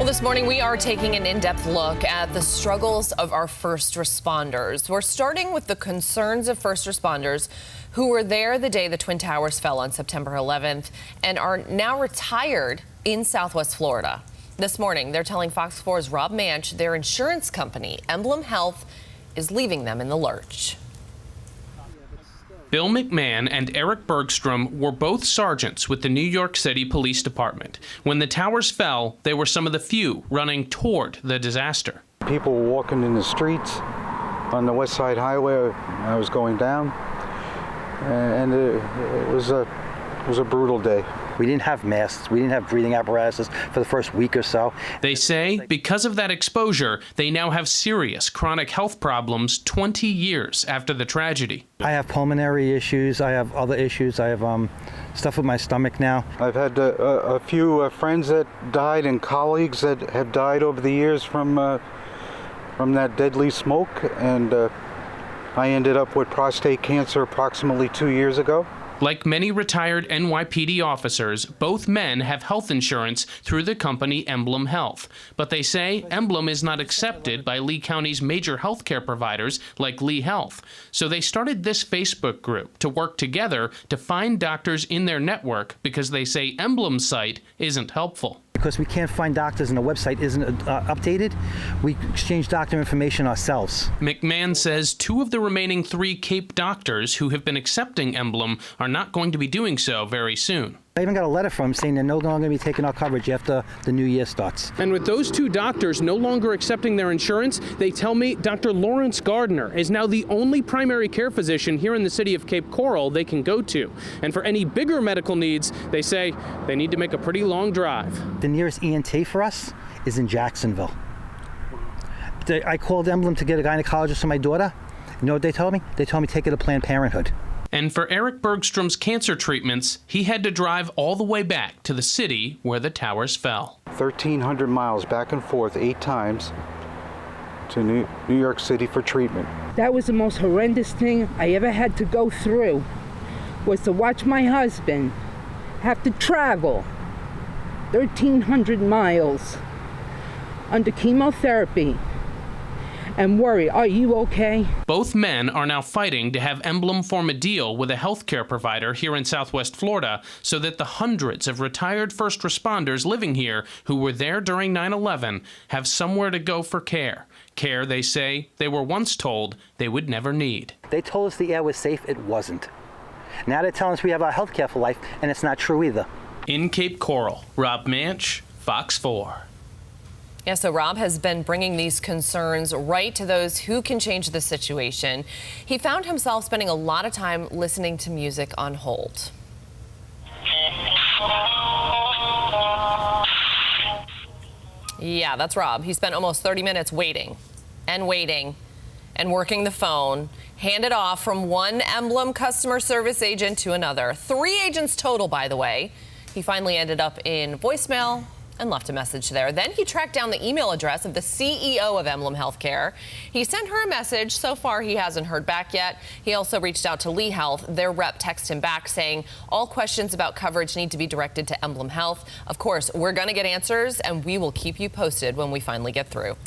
Well, this morning we are taking an in-depth look at the struggles of our first responders. We're starting with the concerns of first responders who were there the day the Twin Towers fell on September 11th and are now retired in Southwest Florida. This morning, they're telling Fox 4's Rob Manch their insurance company, Emblem Health, is leaving them in the lurch. Bill McMahon and Eric Bergstrom were both sergeants with the New York City Police Department. When the towers fell, they were some of the few running toward the disaster. People were walking in the streets on the West Side Highway. I was going down, and it was a brutal day. We didn't have masks. We didn't have breathing apparatuses for the first week or so. They say because of that exposure, they now have serious chronic health problems 20 years after the tragedy. I have pulmonary issues. I have other issues. I have stuff with my stomach now. I've had a few friends that died and colleagues that have died over the years from that deadly smoke, and I ended up with prostate cancer approximately 2 years ago. Like many retired NYPD officers, both men have health insurance through the company Emblem Health. But they say Emblem is not accepted by Lee County's major healthcare providers like Lee Health. So they started this Facebook group to work together to find doctors in their network because they say Emblem's site isn't helpful. Because we can't find doctors and the website isn't updated, we exchange doctor information ourselves. McMahon says 2 of the remaining 3 Cape doctors who have been accepting Emblem are not going to be doing so very soon. I even got a letter from them saying they're no longer going to be taking our coverage after the new year starts. And with those 2 doctors no longer accepting their insurance, they tell me Dr. Lawrence Gardner is now the only primary care physician here in the city of Cape Coral they can go to. And for any bigger medical needs, they say they need to make a pretty long drive. The nearest ENT for us is in Jacksonville. I called Emblem to get a gynecologist for my daughter. You know what they told me? They told me take her to Planned Parenthood. And for Eric Bergstrom's cancer treatments, he had to drive all the way back to the city where the towers fell. 1,300 miles back and forth 8 times to New York City for treatment. That was the most horrendous thing I ever had to go through, was to watch my husband have to travel 1,300 miles under chemotherapy and worry, are you okay? Both men are now fighting to have Emblem form a deal with a healthcare provider here in Southwest Florida so that the hundreds of retired first responders living here who were there during 9/11 have somewhere to go for care. Care, they say, they were once told they would never need. They told us the air was safe. It wasn't. Now they're telling us we have our health care for life, and it's not true either. In Cape Coral, Rob Manch, Fox 4. Yeah, so Rob has been bringing these concerns right to those who can change the situation. He found himself spending a lot of time listening to music on hold. Yeah, that's Rob. He spent almost 30 minutes waiting and working the phone, handed off from one Emblem customer service agent to another. 3 agents total, by the way. He finally ended up in voicemail and left a message there. Then he tracked down the email address of the CEO of Emblem Healthcare. He sent her a message. So far, he hasn't heard back yet. He also reached out to Lee Health. Their rep texted him back saying all questions about coverage need to be directed to Emblem Health. Of course, we're going to get answers, and we will keep you posted when we finally get through.